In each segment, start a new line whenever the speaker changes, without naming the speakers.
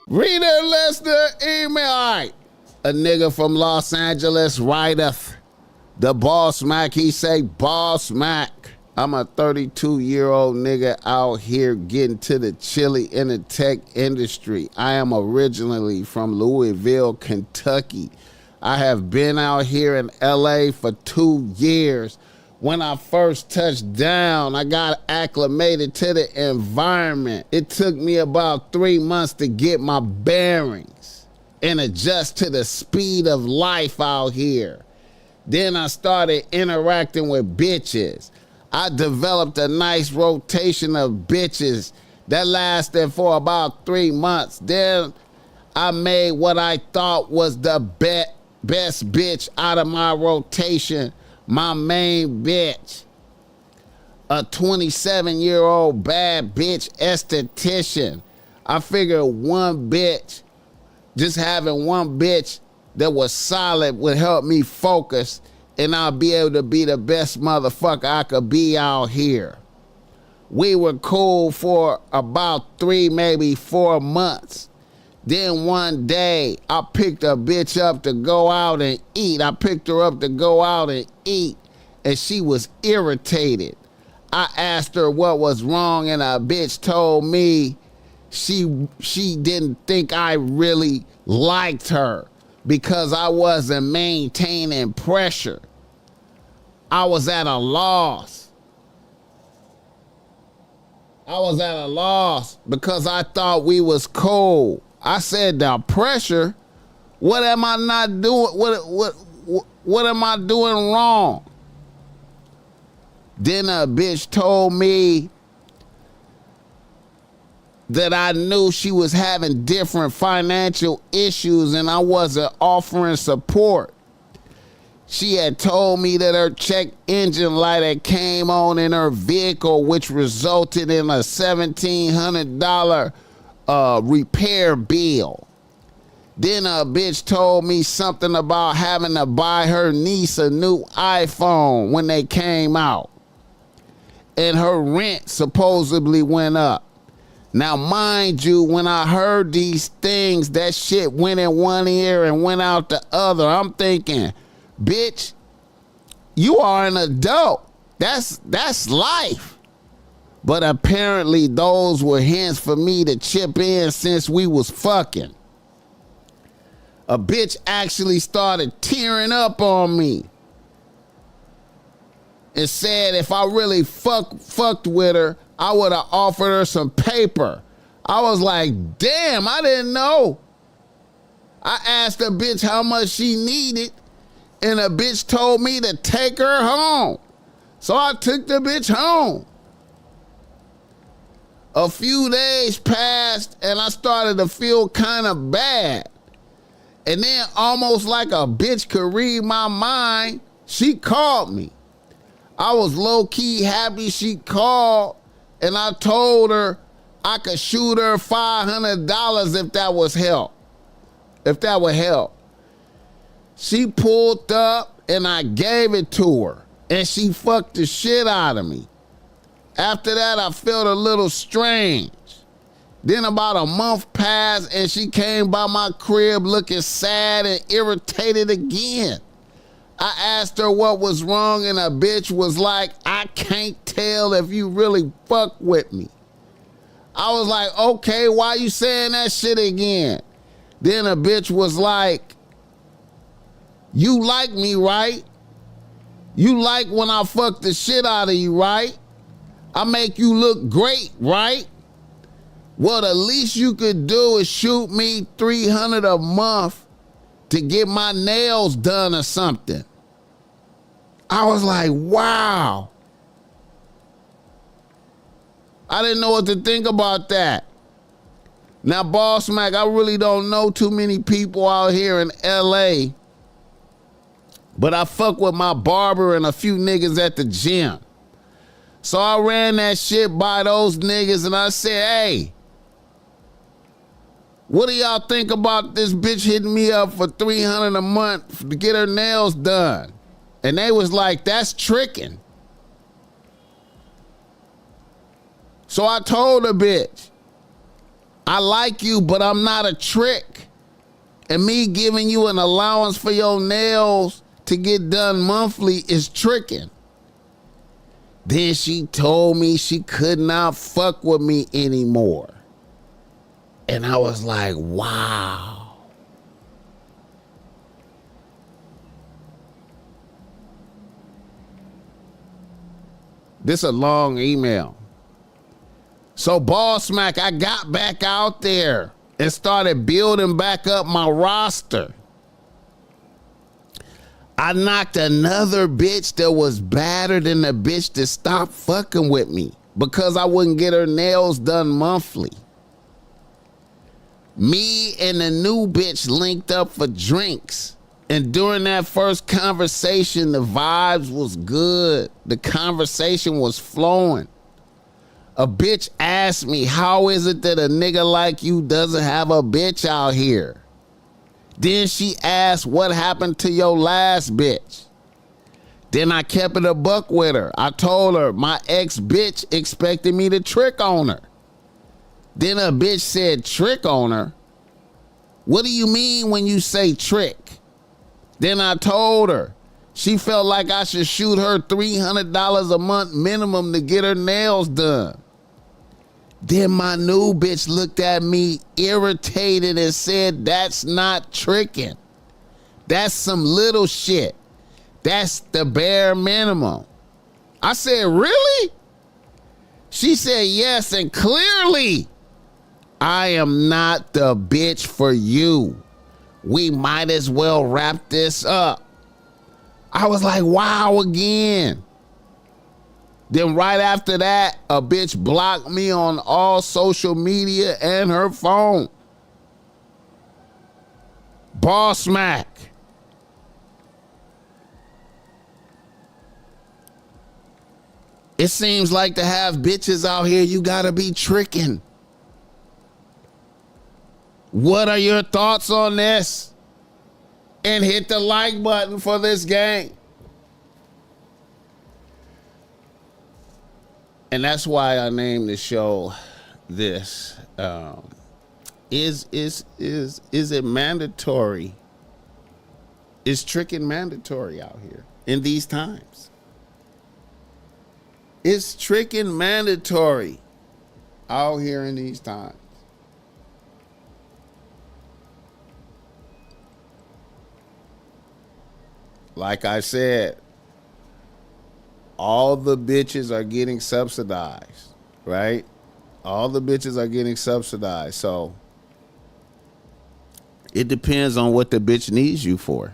Reader listener email. All right. A nigga from Los Angeles writeth. The BossMack, he say, BossMack. I'm a 32-year-old nigga out here getting to the chili in the tech industry. I am originally from Louisville, Kentucky. I have been out here in LA for 2 years. When I first touched down, I got acclimated to the environment. It took me about 3 months to get my bearings and adjust to the speed of life out here. Then I started interacting with bitches. I developed a nice rotation of bitches that lasted for about 3 months. Then I made what I thought was the best bitch out of my rotation, my main bitch. A 27-year-old bad bitch esthetician. I figured just having one bitch that was solid would help me focus, and I'll be able to be the best motherfucker I could be out here. We were cool for about 3, maybe 4 months. Then one day, I picked a bitch up to go out and eat. And she was irritated. I asked her what was wrong, and a bitch told me she didn't think I really liked her because I wasn't maintaining pressure. I was at a loss. Because I thought we was cool. I said, the pressure? What am I not doing? What am I doing wrong? Then a bitch told me that I knew she was having different financial issues and I wasn't offering support. She had told me that her check engine light had came on in her vehicle, which resulted in a $1,700 repair bill. Then a bitch told me something about having to buy her niece a new iPhone when they came out. And her rent supposedly went up. Now, mind you, when I heard these things, that shit went in one ear and went out the other. I'm thinking, bitch, you are an adult. That's life. But apparently those were hints for me to chip in since we was fucking. A bitch actually started tearing up on me and said if I really fucked with her, I would have offered her some paper. I was like, damn, I didn't know. I asked a bitch how much she needed, and a bitch told me to take her home. So I took the bitch home. A few days passed, and I started to feel kind of bad. And then, almost like a bitch could read my mind, she called me. I was low-key happy she called, and I told her I could shoot her $500 if that was help. If that would help. She pulled up, and I gave it to her, and she fucked the shit out of me. After that, I felt a little strange. Then about a month passed, and she came by my crib looking sad and irritated again. I asked her what was wrong, and a bitch was like, I can't tell if you really fuck with me. I was like, okay, why you saying that shit again? Then a bitch was like, you like me, right? You like when I fuck the shit out of you, right? I make you look great, right? Well, the least you could do is shoot me $300 a month to get my nails done or something. I was like, wow. I didn't know what to think about that. Now, BossMack, I really don't know too many people out here in LA, but I fuck with my barber and a few niggas at the gym. So I ran that shit by those niggas and I said, hey, what do y'all think about this bitch hitting me up for $300 a month to get her nails done? And they was like, that's tricking. So I told the bitch, I like you, but I'm not a trick. And me giving you an allowance for your nails to get done monthly is tricking. Then she told me she could not fuck with me anymore. And I was like, wow. This a long email. So BossMack, I got back out there and started building back up my roster. I knocked another bitch that was badder than the bitch that stopped fucking with me because I wouldn't get her nails done monthly. Me and the new bitch linked up for drinks. And during that first conversation, the vibes was good. The conversation was flowing. A bitch asked me, how is it that a nigga like you doesn't have a bitch out here? Then she asked, what happened to your last bitch? Then I kept it a buck with her. I told her my ex-bitch expected me to trick on her. Then a bitch said, trick on her? What do you mean when you say trick? Then I told her she felt like I should shoot her $300 a month minimum to get her nails done. Then my new bitch looked at me irritated and said, that's not tricking. That's some little shit. That's the bare minimum. I said, really? She said, yes, and clearly I am not the bitch for you. We might as well wrap this up. I was like, wow, again. Then right after that, a bitch blocked me on all social media and her phone. BossMack. It seems like to have bitches out here, you gotta be tricking. What are your thoughts on this? And hit the like button for this game. And that's why I named the show this. Is it mandatory? Is tricking mandatory out here in these times? Is tricking mandatory out here in these times? Like I said, all the bitches are getting subsidized, right? All the bitches are getting subsidized. So it depends on what the bitch needs you for.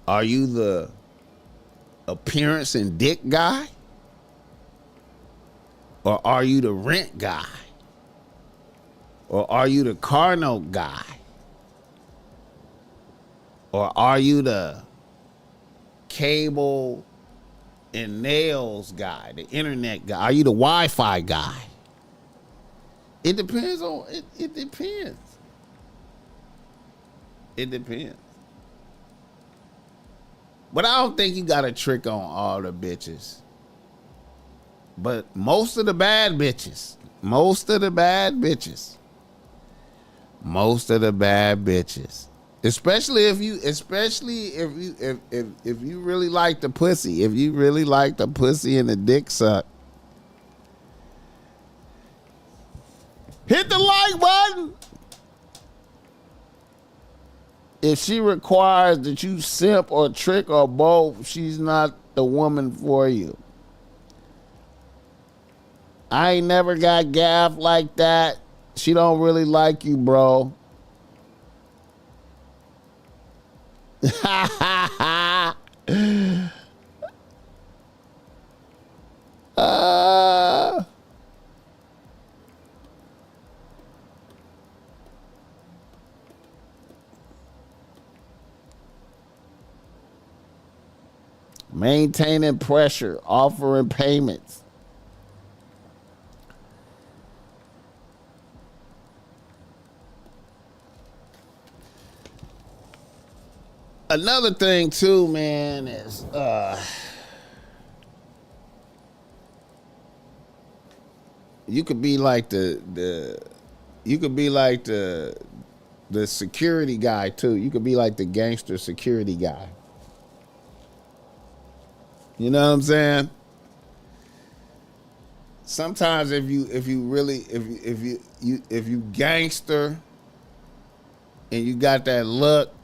Are you the appearance and dick guy? Or are you the rent guy? Or are you the car note guy? Or are you the cable and nails guy, the internet guy? Are you the Wi-Fi guy? It depends on, it depends. It depends. But I don't think you got a trick on all the bitches. But most of the bad bitches, especially if you really like the pussy, if you really like the pussy and the dick suck, hit the like button. If she requires that you simp or trick or both, she's not the woman for you. I ain't never got gaffed like that. She don't really like you, bro. Maintaining pressure, offering payments. Another thing too, man, is You could be like you could be like the security guy too. You could be like the gangster security guy. You know what I'm saying? Sometimes if you really if you gangster and you got that look,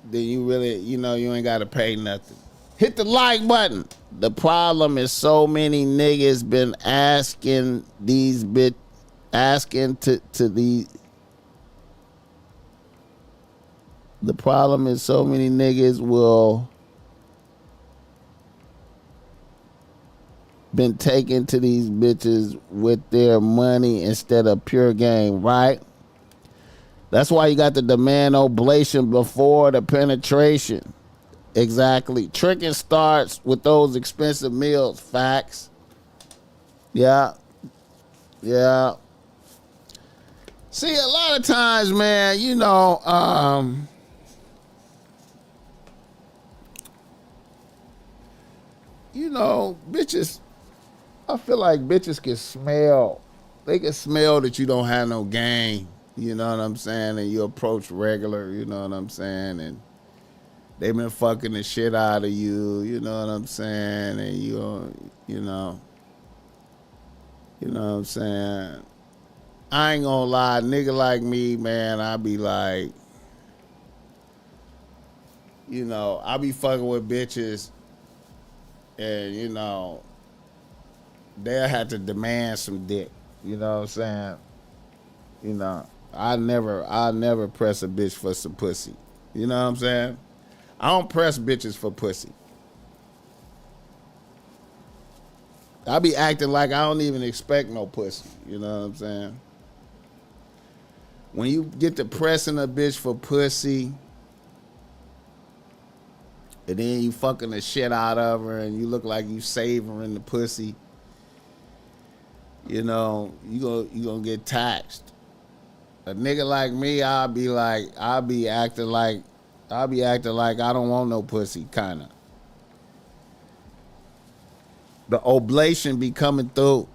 then you really you ain't got to pay nothing. Hit the like button. The problem is so many niggas been asking to these. The problem is so many niggas will been taken to these bitches with their money instead of pure game, right? That's why you got the demand oblation before the penetration. Exactly. Tricking starts with those expensive meals. Facts. Yeah. Yeah. See, a lot of times, man, bitches, I feel like bitches can smell. They can smell that you don't have no game. You know what I'm saying? And you approach regular, you know what I'm saying? And they been fucking the shit out of you, you know what I'm saying? And you know what I'm saying? I ain't gonna lie, nigga like me, man, I be like, I be fucking with bitches and, they'll have to demand some dick. You know what I'm saying? I never press a bitch for some pussy. You know what I'm saying? I don't press bitches for pussy. I be acting like I don't even expect no pussy. You know what I'm saying? When you get to pressing a bitch for pussy, and then you fucking the shit out of her, and you look like you savoring the pussy, you gonna get taxed. A nigga like me, I'll be acting like I don't want no pussy, kinda. The oblation be coming through.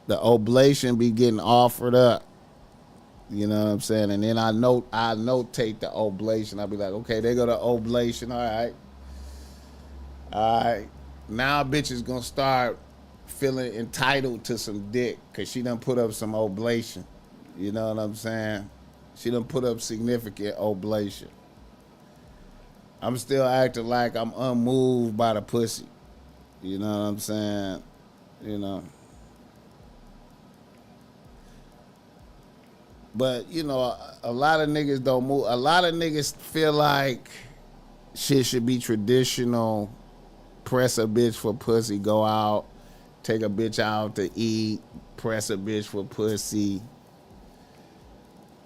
The oblation be getting offered up. You know what I'm saying? And then I notate the oblation. I'll be like, okay, they go to oblation. All right. Now a bitch is gonna start feeling entitled to some dick because she done put up some oblation. You know what I'm saying? She done put up significant oblation. I'm still acting like I'm unmoved by the pussy. You know what I'm saying? But, a lot of niggas don't move. A lot of niggas feel like shit should be traditional. Press a bitch for pussy, go out, take a bitch out to eat, press a bitch for pussy.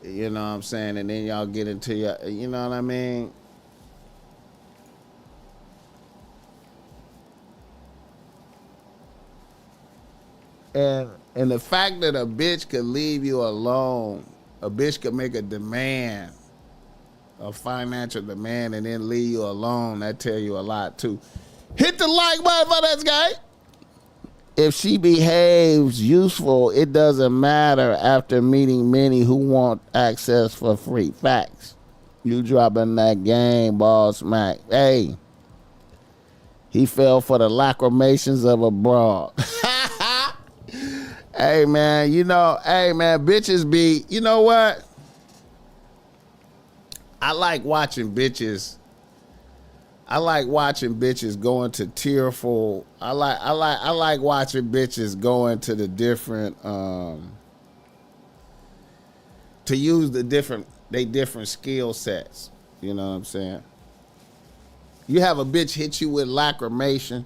You know what I'm saying? And then y'all get into your, you know what I mean? And the fact that a bitch could leave you alone, a bitch could make a demand, a financial demand, and then leave you alone, that tell you a lot too. Hit the like button for this guy. If she behaves useful, it doesn't matter after meeting many who want access for free. Facts. You dropping that game, BossMack. Hey, he fell for the lacrimations of a broad. Hey, man, bitches be, you know what? I like watching bitches go into tearful. I like watching bitches go into the different to use they different skill sets. You know what I'm saying? You have a bitch hit you with lacrimation.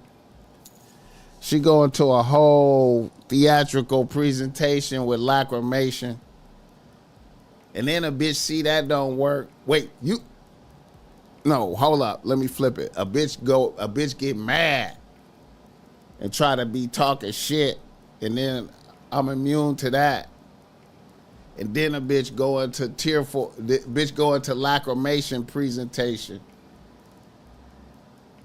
She go into a whole theatrical presentation with lacrimation. And then a bitch see that don't work. Wait, no, hold up. Let me flip it. A bitch get mad and try to be talking shit. And then I'm immune to that. And then a bitch go into lacrimation presentation.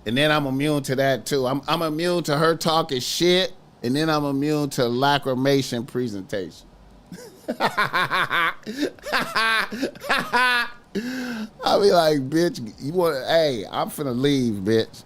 And then I'm immune to that too. I'm immune to her talking shit And then I'm immune to lacrimation presentation. I'll be like, bitch, you want? Hey, I'm finna leave, bitch.